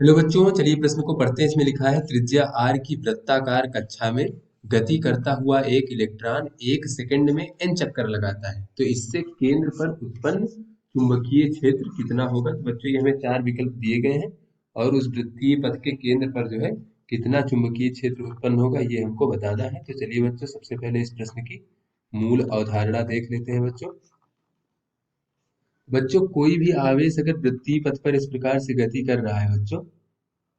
Hello बच्चों, चलिए प्रश्न को पढ़ते हैं। इसमें लिखा है त्रिज्या r की वृत्ताकार कक्षा में गति करता हुआ एक इलेक्ट्रॉन 1 सेकंड में n चक्कर लगाता है, तो इससे केंद्र पर उत्पन्न चुंबकीय क्षेत्र कितना होगा। तो बच्चों ये हमें चार विकल्प दिए गए हैं और उस वृत्तीय पथ के केंद्र पर जो है कितना चुंबकीय क्षेत्र उत्पन्न होगा ये हमको बताना है। तो चलिए बच्चों, सबसे पहले इस प्रश्न की मूल अवधारणा देख लेते हैं। बच्चों कोई भी आवेश अगर वृत्तीय पथ पर इस प्रकार से गति कर रहा है बच्चों,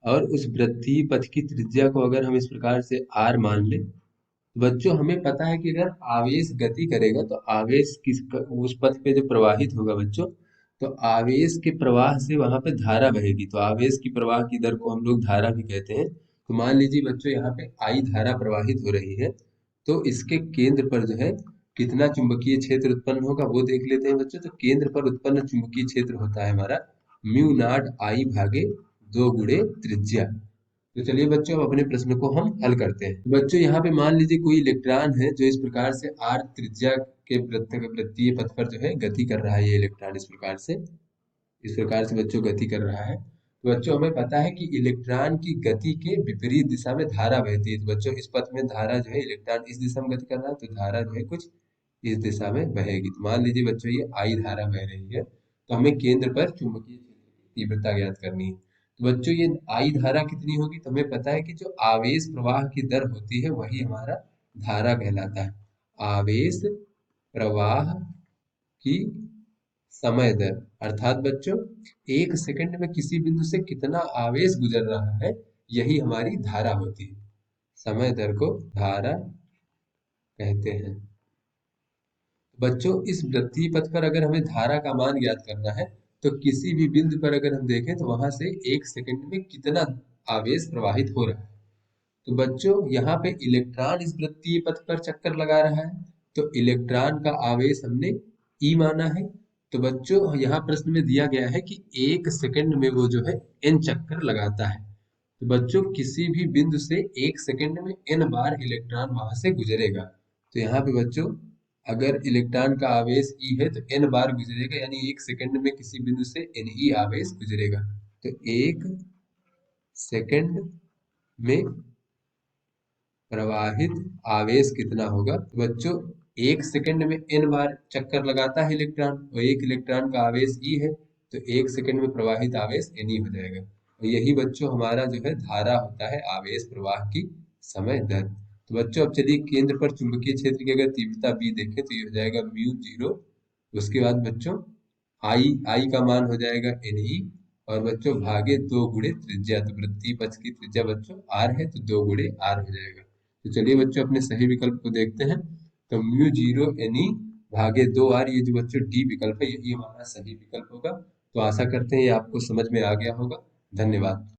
और उस वृत्तीय पथ की त्रिज्या को अगर हम इस प्रकार से r मान लें, तो बच्चों हमें पता है कि अगर आवेश गति करेगा तो आवेश उस पथ पे जो प्रवाहित होगा बच्चों, तो आवेश के प्रवाह से वहां पे धारा बहेगी। तो आवेश की प्रवाह की दर को हम लोग धारा भी कहते हैं। तो मान लीजिए बच्चों यहाँ पे I धारा प्रवाहित हो रही है, तो इसके केंद्र पर जो है कितना चुंबकीय क्षेत्र उत्पन्न होगा वो देख लेते हैं बच्चों। तो केंद्र पर उत्पन्न चुंबकीय क्षेत्र होता है हमारा म्यू नॉट I भागे 2 गुणे त्रिज्या। तो चलिए बच्चों, अब अपने प्रश्न को हम हल करते हैं। तो बच्चों यहाँ पे मान लीजिए कोई इलेक्ट्रॉन है जो इस प्रकार से r त्रिज्या के वृत्तीय पथ पर जो है गति कर रहा है। ये इलेक्ट्रॉन इस प्रकार से बच्चों गति कर रहा है। तो बच्चों हमें पता है कि इलेक्ट्रॉन की गति के विपरीत दिशा में धारा बहती है। तो बच्चों इस पथ में धारा जो है, इलेक्ट्रॉन इस दिशा में गति कर रहा है तो धारा जो है कुछ इस दिशा में बहेगी। तो मान लीजिए बच्चों ये I धारा बह रही है, तो हमें केंद्र पर चुंबकीय क्षेत्र की तीव्रता ज्ञात करनी है। तो बच्चों ये I धारा कितनी होगी, तो हमें पता है कि जो आवेश प्रवाह की दर होती है वही हमारा धारा कहलाता है। आवेश प्रवाह की समय दर, अर्थात बच्चों 1 सेकंड में किसी बिंदु से कितना आवेश गुजर रहा है, यही हमारी धारा होती है। समय दर को धारा कहते हैं। बच्चों इस वृत्तीय पथ पर अगर हमें धारा का मान ज्ञात करना है, तो किसी भी बिंदु पर अगर हम देखें तो वहां से 1 सेकंड में कितना आवेश प्रवाहित हो रहा है। तो बच्चों यहाँ पे इलेक्ट्रॉन इस वृत्तीय पथ पर चक्कर लगा रहा है, तो इलेक्ट्रॉन का आवेश हमने ई माना है। तो बच्चों यहाँ प्रश्न में दिया गया है कि 1 सेकंड में वो जो है एन चक्कर लगाता है। तो बच्चों किसी भी बिंदु से 1 सेकंड में एन बार इलेक्ट्रॉन वहां से गुजरेगा। तो यहाँ पे बच्चों अगर इलेक्ट्रॉन का आवेश ई है तो एन बार गुजरेगा, यानी 1 सेकंड में किसी बिंदु से एन ई आवेश गुजरेगा। तो 1 सेकंड में प्रवाहित आवेश कितना होगा। तो बच्चों 1 सेकंड में एन बार चक्कर लगाता है इलेक्ट्रॉन, और एक इलेक्ट्रॉन का आवेश ई है, तो 1 सेकंड में प्रवाहित आवेश एन ई हो जाएगा। और यही बच्चों हमारा जो है धारा होता है, आवेश प्रवाह की समय दर। तो बच्चों अब चलिए केंद्र पर चुंबकीय क्षेत्र की अगर तीव्रता बी देखें तो ये हो जाएगा म्यू जीरो। उसके बाद बच्चों आई का मान हो जाएगा एन ई, और बच्चों भागे 2 गुणे त्रिज्या। तो वृत्तीय पथ की त्रिज्या बच्चों आर है, तो 2 गुणे आर हो जाएगा। तो चलिए बच्चों अपने सही विकल्प को देखते हैं। तो म्यू जीरो एन ई भागे 2 आर, ये जो बच्चों डी विकल्प है यही हमारा सही विकल्प होगा। तो आशा करते हैं ये आपको समझ में आ गया होगा। धन्यवाद।